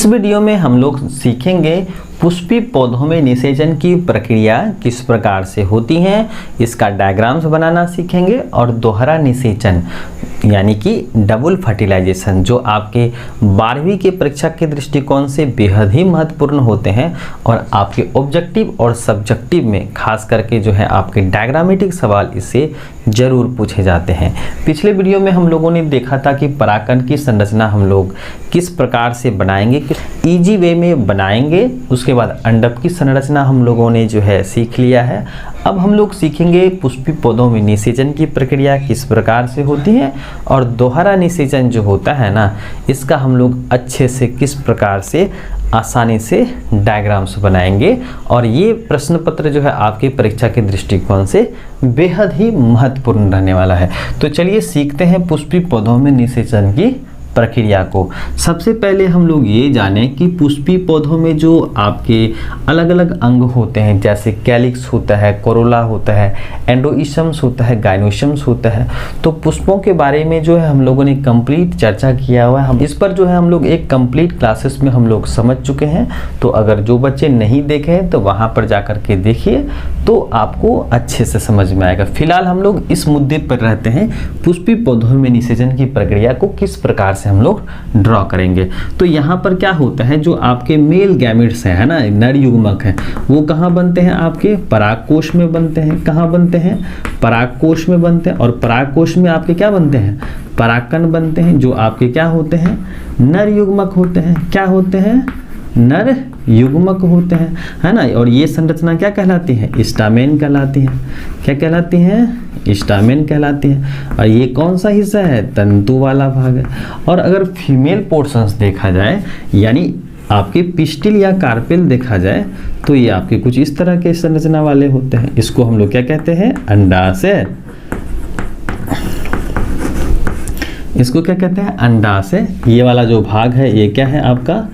इस वीडियो में हम लोग सीखेंगे पुष्पी पौधों में निषेचन की प्रक्रिया किस प्रकार से होती है, इसका डायग्राम्स बनाना सीखेंगे और दोहरा निषेचन यानी कि डबल फर्टिलाइजेशन जो आपके 12वीं के परीक्षा के दृष्टिकोण से बेहद ही महत्वपूर्ण होते हैं और आपके ऑब्जेक्टिव और सब्जेक्टिव में खास करके जो है आपके डायग्रामेटिक सवाल इससे जरूर पूछे जाते हैं। पिछले वीडियो में हम लोगों ने देखा था कि परागकण की संरचना हम लोग किस प्रकार से बनाएंगे, किस इजी वे में बनाएंगे। उसके बाद अंडक की संरचना हम लोगों ने जो है सीख लिया है। अब हम लोग सीखेंगे पुष्पी पौधों में निषेचन की प्रक्रिया किस प्रकार से होती है और दोहरा निषेचन जो होता है ना, इसका हम लोग अच्छे से किस प्रकार से आसानी से डायग्राम्स बनाएंगे और ये प्रश्न पत्र जो है आपकी परीक्षा के दृष्टिकोण से बेहद ही महत्वपूर्ण रहने वाला है। तो चलिए सीखते हैं पुष्पी पौधों में निषेचन की प्रक्रिया को। सबसे पहले हम लोग ये जानें कि पुष्पी पौधों में जो आपके अलग अलग अंग होते हैं, जैसे कैलिक्स होता है, कोरोला होता है, एंडोइशम्स होता है, गाइनोइशम्स होता है। तो पुष्पों के बारे में जो है हम लोगों ने कंप्लीट चर्चा किया हुआ है। हम इस पर जो है हम लोग एक कंप्लीट क्लासेस में हम लोग समझ चुके हैं। तो अगर जो बच्चे नहीं देखे हैं तो वहाँ पर जा कर के देखिए तो आपको अच्छे से समझ में आएगा। फिलहाल हम लोग इस मुद्दे पर रहते हैं, पुष्पी पौधों में निषेचन की प्रक्रिया को किस प्रकार से हम लोग ड्रॉ करेंगे। तो यहाँ पर क्या होता है, जो आपके मेल गैमेट्स हैं, है ना, नर युग्मक हैं, वो कहाँ बनते हैं, आपके परागकोश में बनते हैं। कहाँ बनते हैं, परागकोश में बनते हैं। और परागकोश में आपके क्या बनते हैं, परागकण बनते हैं, जो आपके क्या होते हैं, नर युग्मक होते हैं। क्या होते हैं, नर युग्मक होते हैं, है ना। और ये संरचना क्या कहलाती है, स्टामेन कहलाती है। क्या कहलाती है, स्टामेन कहलाती है। और ये कौन सा हिस्सा है, तंतु वाला भाग है। और अगर फीमेल पोर्शंस देखा जाए, यानी आपके पिस्टिल या कार्पेल देखा जाए, तो ये आपके कुछ इस तरह के संरचना वाले होते हैं। इसको हम लोग क्या कहते हैं, अंडाशय। इसको क्या कहते हैं, अंडाशय। ये वाला जो भाग है ये क्या है, आपका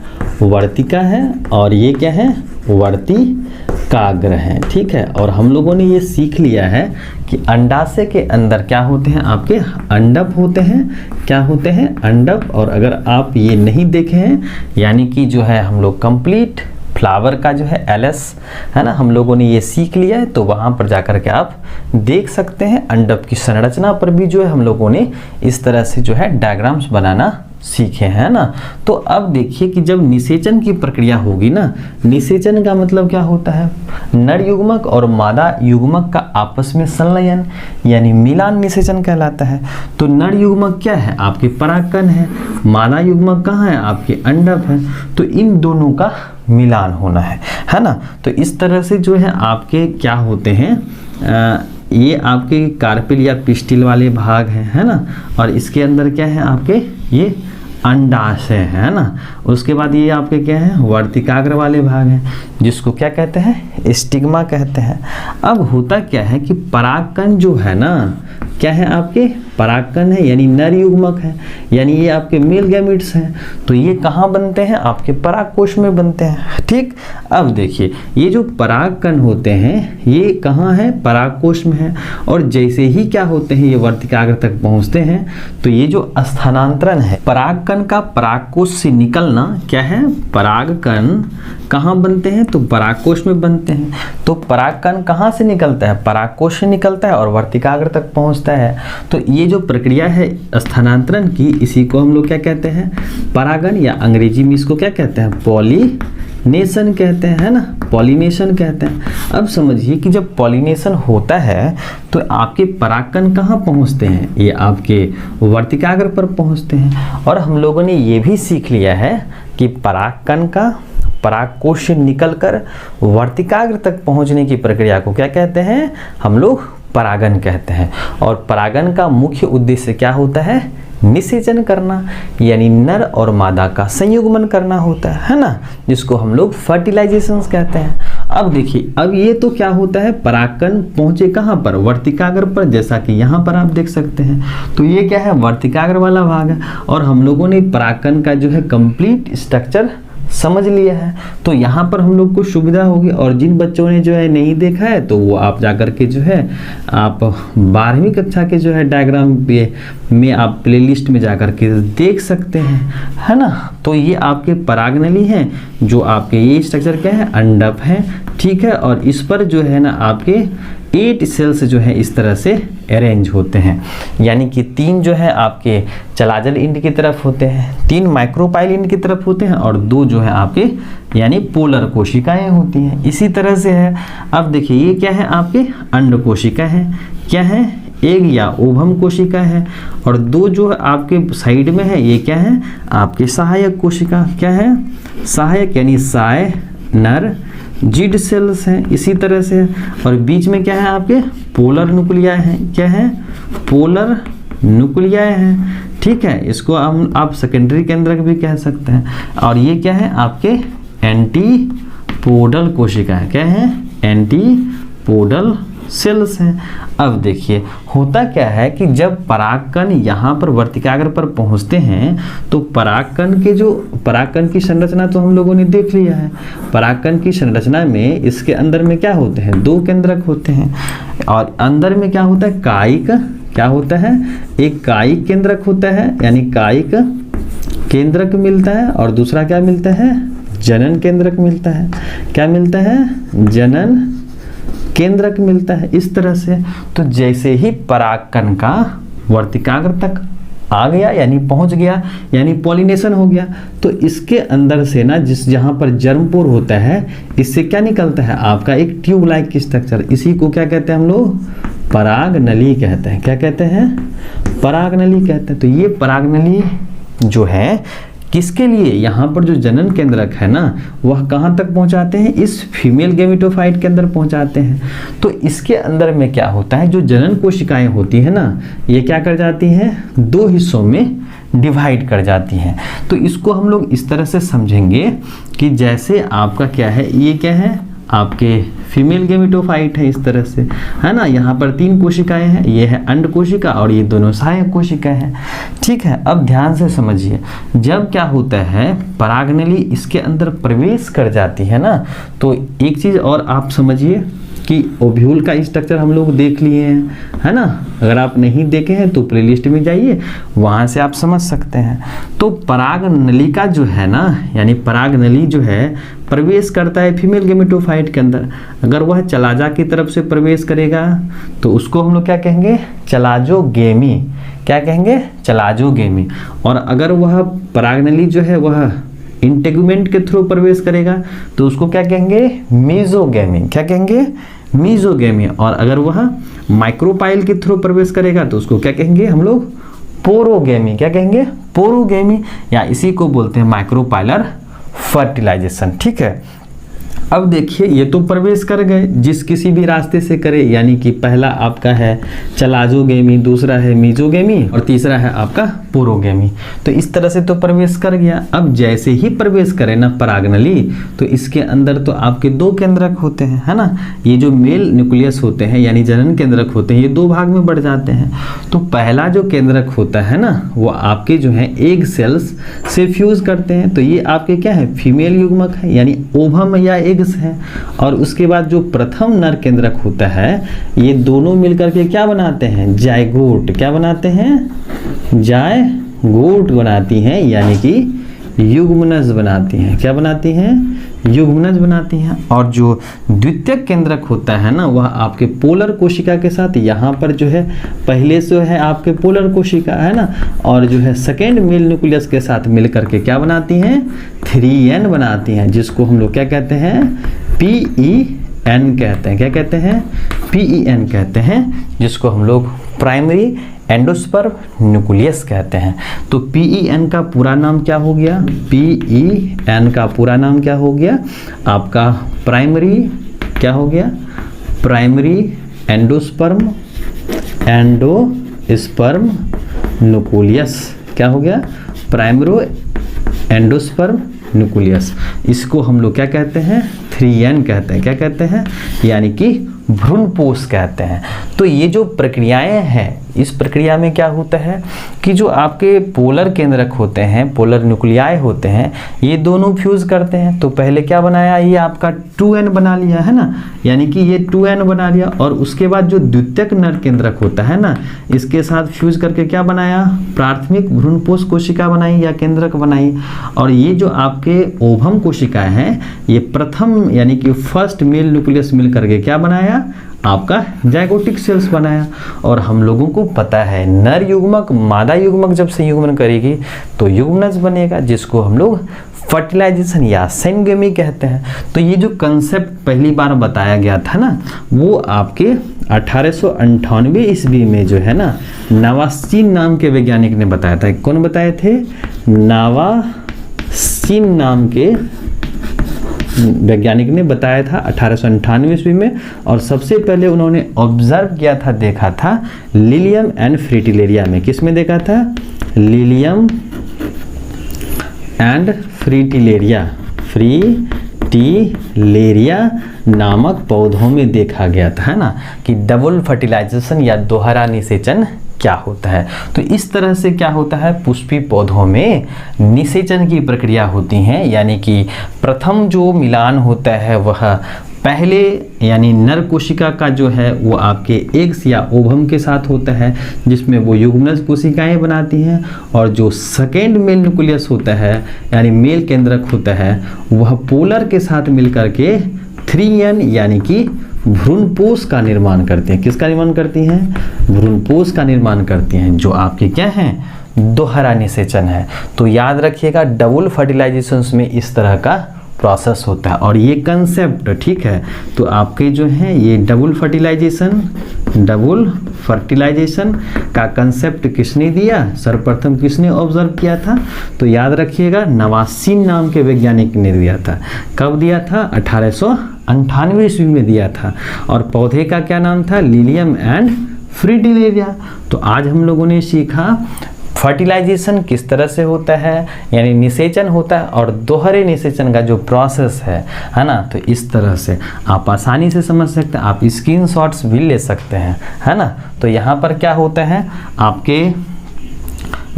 वर्तिका है और ये क्या है, वर्तिकाग्र है। ठीक है। और हम लोगों ने ये सीख लिया है कि अंडाशय के अंदर क्या होते हैं, आपके अंडप होते हैं। क्या होते हैं, अंडप। और अगर आप ये नहीं देखे हैं, यानी कि जो है हम लोग कंप्लीट फ्लावर का जो है एलएस है ना, हम लोगों ने ये सीख लिया है। तो वहाँ पर जाकर के आप देख सकते हैं। अंडप की संरचना पर भी जो है हम लोगों ने इस तरह से जो है डायग्राम्स बनाना सीखे हैं ना। तो अब देखिए कि जब निषेचन की प्रक्रिया होगी ना, निषेचन का मतलब क्या होता है, नर युग्मक और मादा युग्मक का आपस में संलयन यानी मिलान निषेचन कहलाता है। तो नर युग्मक क्या है, आपके परागकण है, मादा युग्मक कहाँ है, आपके अंडप है। तो इन दोनों का मिलान होना है ना। तो इस तरह से जो है आपके क्या होते हैं, ये आपके कार्पेल या पिस्टिल वाले भाग हैं, है ना। और इसके अंदर क्या है, आपके ये अंडाशय है ना। उसके बाद ये आपके क्या है, वर्तिकाग्र वाले भाग हैं, जिसको क्या कहते हैं, स्टिग्मा कहते हैं। अब होता क्या है कि परागकण जो है ना, क्या है, आपके परागकण है, यानी नर युग्मक है, यानी ये आपके मेल गैमेट्स हैं। तो ये कहाँ बनते हैं, आपके परागकोश में बनते हैं। ठीक। अब देखिए ये जो परागकण होते हैं ये कहाँ है, परागकोश में है। और जैसे ही क्या होते हैं, ये वर्तिकाग्र तक पहुँचते हैं, तो ये जो स्थानांतरण है परागकण का परागकोश से निकलना, क्या है, परागकण कहाँ बनते हैं, तो परागकोश में बनते हैं। तो परागकण कहाँ से निकलता है, परागकोश से निकलता है और वर्तिकाग्र तक पहुँचता है। तो ये जो प्रक्रिया है स्थानांतरण की, इसी को हम लोग क्या कहते हैं, परागन, या अंग्रेजी में इसको क्या कहते हैं, पॉलिनेशन कहते हैं, है ना, पॉलिनेशन कहते हैं। अब समझिए कि जब पॉलिनेशन होता है तो आपके परागकण कहाँ पहुँचते हैं, ये आपके वर्तिकाग्र पर पहुँचते हैं। और हम लोगों ने ये भी सीख लिया है कि परागकण का परागकोश से निकलकर वर्तिकाग्र तक पहुँचने की प्रक्रिया को क्या कहते हैं, हम लोग परागन कहते हैं। और परागन का मुख्य उद्देश्य क्या होता है, निषेचन करना, यानी नर और मादा का संयुग्मन करना होता है ना, जिसको हम लोग फर्टिलाइजेशन कहते हैं। अब देखिए, अब ये तो क्या होता है, परागकण पहुंचे कहाँ पर, वर्तिकाग्र पर, जैसा कि यहाँ पर आप देख सकते हैं। तो ये क्या है, वर्तिकाग्र वाला भाग है। और हम लोगों ने परागकण का जो है कंप्लीट स्ट्रक्चर समझ लिया है। तो यहाँ पर हम लोग को सुविधा होगी। और जिन बच्चों ने जो है नहीं देखा है तो वो आप जाकर के जो है आप 12वीं कक्षा के जो है डायग्राम में आप प्लेलिस्ट में जाकर के देख सकते हैं, है ना। तो ये आपके परागनली हैं, जो आपके ये स्ट्रक्चर क्या है, अंडप है, ठीक है। और इस पर जो है ना आपके 8 सेल्स जो है इस तरह से अरेंज होते हैं, यानी कि 3 जो है आपके चलाजल इंड की तरफ होते हैं, 3 माइक्रोपाइल इंड की तरफ होते हैं और 2 जो है आपके यानी पोलर कोशिकाएं होती हैं। इसी तरह से है। अब देखिए ये क्या है, आपके अंड कोशिका है, क्या है, एग या ओवम कोशिका है। और 2 जो आपके साइड में है ये क्या है, आपके सहायक कोशिका, क्या है, सहायक यानी साय नर जिड सेल्स हैं। इसी तरह से और बीच में क्या है, आपके पोलर न्यूक्लियाई हैं, क्या है, पोलर न्यूक्लियाई हैं, ठीक है। इसको हम आप सेकेंडरी केंद्रक भी कह सकते हैं। और ये क्या है, आपके एंटीपोडल कोशिका है, क्या है, एंटीपोडल सेल्स हैं। अब देखिए होता क्या है कि जब परागकण यहाँ पर वर्तिकाग्र पर पहुँचते हैं तो परागकण की संरचना तो हम लोगों ने देख लिया है। परागकण की संरचना में इसके अंदर में क्या होते हैं, 2 केंद्रक होते हैं। और अंदर में क्या होता है, कायिक, क्या होता है, एक कायिक केंद्रक होता है, यानी कायिक केंद्रक मिलता है। और दूसरा क्या मिलता है, जनन केंद्रक मिलता है, क्या मिलता है, जनन केंद्रक मिलता है। इस तरह से तो जैसे ही परागकण का वर्तिकाग्र तक आ गया यानी पहुंच गया यानी पॉलिनेशन हो गया, तो इसके अंदर से ना जहां पर जर्मपोर होता है इससे क्या निकलता है, आपका एक ट्यूब लाइक स्ट्रक्चर। इसी को क्या कहते हैं हम लोग, परागनली कहते हैं। क्या कहते हैं, परागनली कहते हैं। तो ये परागनली जो है किसके लिए, यहाँ पर जो जनन केंद्रक है ना वह कहाँ तक पहुँचाते हैं, इस फीमेल गैमेटोफाइट के अंदर पहुँचाते हैं। तो इसके अंदर में क्या होता है, जो जनन कोशिकाएं होती है ना ये क्या कर जाती हैं, 2 हिस्सों में डिवाइड कर जाती हैं। तो इसको हम लोग इस तरह से समझेंगे कि जैसे आपका क्या है, ये क्या है, आपके फीमेल गैमेटोफाइट है, इस तरह से, है ना। यहाँ पर 3 कोशिकाएं हैं, ये है अंड कोशिका और ये दोनों सहायक कोशिका है, ठीक है। अब ध्यान से समझिए, जब क्या होता है परागनली इसके अंदर प्रवेश कर जाती है ना, तो एक चीज और आप समझिए कि ओव्यूल का स्ट्रक्चर हम लोग देख लिए हैं, है ना। अगर आप नहीं देखे हैं तो प्लेलिस्ट में जाइए, वहाँ से आप समझ सकते हैं। तो परागनली का जो है ना, यानी परागनली जो है प्रवेश करता है फीमेल गैमेटोफाइट के अंदर। अगर वह चलाजा की तरफ से प्रवेश करेगा तो उसको हम लोग क्या कहेंगे, चलाजोगेमी, क्या कहेंगे, चलाजोगेमी। और अगर वह परागनली जो है वह इंटेगुमेंट के थ्रू प्रवेश करेगा तो उसको क्या कहेंगे, मीजोगेमी, क्या कहेंगे, मीजोगेमी। और अगर वह माइक्रोपाइल के थ्रू प्रवेश करेगा तो उसको क्या कहेंगे हम लोग, पोरोगेमी, क्या कहेंगे, पोरोगेमी, या इसी को बोलते हैं माइक्रोपाइलर फर्टिलाइजेशन, ठीक है। अब देखिए ये तो प्रवेश कर गए जिस किसी भी रास्ते से करे, यानी कि पहला आपका है चलाजोगेमी, दूसरा है मीजोगेमी और तीसरा है आपका पोरोगेमी। तो इस तरह से तो प्रवेश कर गया। अब जैसे ही प्रवेश करे ना परागनली तो इसके अंदर तो आपके 2 केंद्रक होते हैं, है ना। ये जो मेल न्यूक्लियस होते हैं यानी जनन केंद्रक होते हैं, ये 2 भाग में बढ़ जाते हैं। तो पहला जो केंद्रक होता है ना वो आपके जो है एग सेल्स से फ्यूज करते हैं। तो ये आपके क्या है, फीमेल युग्मक है यानी ओवम या एग है। और उसके बाद जो प्रथम नर केंद्रक होता है ये दोनों मिलकर के क्या बनाते हैं, जायगोट, क्या बनाते हैं, जायगोट बनाती हैं, यानी कि युग्मनज बनाती हैं। क्या बनाती हैं, युग्मनज बनाती हैं। और जो द्वितीयक केंद्रक होता है ना वह आपके पोलर कोशिका के साथ, यहाँ पर जो है पहले से है आपके पोलर कोशिका, है ना। और जो है सेकेंड मेल न्यूक्लियस के साथ मिलकर के क्या बनाती हैं, 3N बनाती हैं, जिसको हम लोग क्या कहते हैं, PEN कहते हैं। क्या कहते हैं, PEN कहते हैं, जिसको हम लोग प्राइमरी एंडोस्पर्म न्यूक्लियस कहते हैं। तो PEN का पूरा नाम क्या हो गया, PEN का पूरा नाम क्या हो गया आपका, प्राइमरी क्या हो गया, प्राइमरी एंडोस्पर्म न्यूक्लियस, क्या हो गया, प्राइमरी एंडोस्पर्म न्यूक्लियस। इसको हम लोग क्या कहते हैं, 3N कहते हैं। क्या कहते हैं, यानी कि भ्रूणपोष कहते हैं। तो ये जो प्रक्रियाएं हैं इस प्रक्रिया में क्या होता है कि जो आपके पोलर केंद्रक होते हैं, पोलर न्यूक्लियाई होते हैं, ये दोनों फ्यूज करते हैं। तो पहले क्या बनाया, ये आपका 2n बना लिया है ना, यानी कि ये 2n बना लिया, और उसके बाद जो द्वितीयक नर केंद्रक होता है ना, इसके साथ फ्यूज करके क्या बनाया, प्राथमिक भ्रूणपोष कोशिका बनाई या केंद्रक बनाई। और ये जो आपके ओवम कोशिकाएं हैं, ये प्रथम यानी कि फर्स्ट मेल न्यूक्लियस मिल करके क्या बनाया, आपका जाइगोटिक सेल्स बनाया। और हम लोगों को पता है नर युग्मक मादा युग्मक जब संयुग्मन करेगी तो युग्मनज बनेगा, जिसको हम लोग फर्टिलाइजेशन या सेनगेमी कहते हैं। तो ये जो कंसेप्ट पहली बार बताया गया था ना, वो आपके 1898 ईस्वी में जो है ना, नवासीन नाम के वैज्ञानिक ने बताया था। कौन बताए थे, नवासीन नाम के वैज्ञानिक ने बताया था 1898 ईस्वी में। और सबसे पहले उन्होंने ऑब्जर्व किया था, देखा था लिलियम एंड फ्रिटिलेरिया में। किस में देखा था, लिलियम एंड फ्रिटिलेरिया, फ्रिटिलेरिया नामक पौधों में देखा गया था, है ना, कि डबल फर्टिलाइजेशन या दोहरा निषेचन क्या होता है। तो इस तरह से क्या होता है, पुष्पी पौधों में निषेचन की प्रक्रिया होती है, यानी कि प्रथम जो मिलान होता है वह पहले यानी नर कोशिका का जो है वो आपके एग्स या ओवम के साथ होता है, जिसमें वो युग्मनज कोशिकाएं बनाती हैं। और जो सेकेंड मेल न्यूक्लियस होता है यानी मेल केंद्रक होता है, वह पोलर के साथ मिलकर के 3n यानी कि भ्रूणपोष का निर्माण करते हैं। किसका निर्माण करती हैं, भ्रूणपोष का निर्माण करती हैं, जो आपके क्या हैं, दोहरा निषेचन है। तो याद रखिएगा डबल फर्टिलाइजेशन में इस तरह का प्रोसेस होता है। और ये कंसेप्ट ठीक है, तो आपके जो है ये डबल फर्टिलाइजेशन का कंसेप्ट किसने दिया, सर्वप्रथम किसने ऑब्जर्व किया था, तो याद रखिएगा नवासीन नाम के वैज्ञानिक ने दिया था। कब दिया था, 1898 ईस्वी में दिया था। और पौधे का क्या नाम था, लिलियम एंड फ्रिटिलेरिया। तो आज हम लोगों ने सीखा फर्टिलाइजेशन किस तरह से होता है, यानी निषेचन होता है, और दोहरे निषेचन का जो प्रोसेस है ना, तो इस तरह से आप आसानी से समझ सकते हैं। आप स्क्रीनशॉट्स भी ले सकते हैं, है ना। तो यहाँ पर क्या होता है, आपके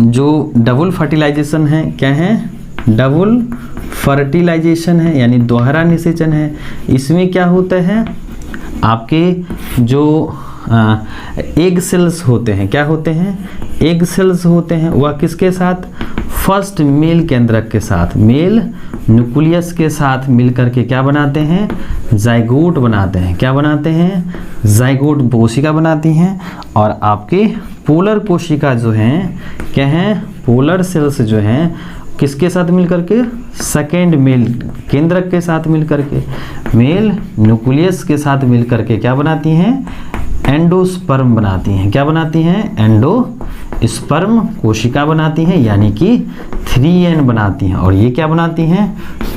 जो डबल फर्टिलाइजेशन है, क्या है, डबल फर्टिलाइजेशन है यानी दोहरा निषेचन है। इसमें क्या होता है, आपके जो एग सेल्स होते हैं, क्या होते हैं, एग सेल्स होते हैं, वह किसके साथ, फर्स्ट मेल केंद्रक के साथ, मेल न्यूक्लियस के साथ मिलकर के क्या बनाते हैं, जाइगोट बनाते हैं। क्या बनाते हैं, जाइगोट कोशिका बनाती हैं। और आपके पोलर कोशिका जो हैं, क्या हैं, पोलर सेल्स जो हैं, किसके साथ मिलकर के, सेकेंड मेल केंद्रक के साथ मिलकर के, मेल न्यूक्लियस के साथ मिलकर के क्या बनाती हैं, एंडोस्पर्म बनाती हैं। क्या बनाती हैं, एंडोस्पर्म कोशिका बनाती हैं, यानी कि 3n बनाती हैं। और ये क्या बनाती हैं,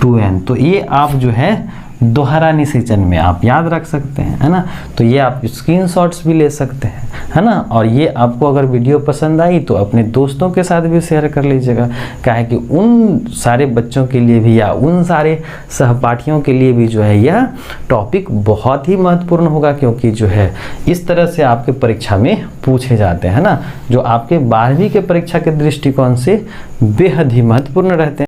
2n। तो ये आप जो है दोहरा निषेचन में आप याद रख सकते हैं, है ना। तो ये आप स्क्रीनशॉट्स भी ले सकते हैं, है ना। और ये आपको अगर वीडियो पसंद आई तो अपने दोस्तों के साथ भी शेयर कर लीजिएगा, क्या है कि उन सारे बच्चों के लिए भी या उन सारे सहपाठियों के लिए भी जो है यह टॉपिक बहुत ही महत्वपूर्ण होगा, क्योंकि जो है इस तरह से आपके परीक्षा में पूछे जाते हैं ना, जो आपके 12वीं के परीक्षा के दृष्टिकोण से बेहद ही महत्वपूर्ण रहते हैं।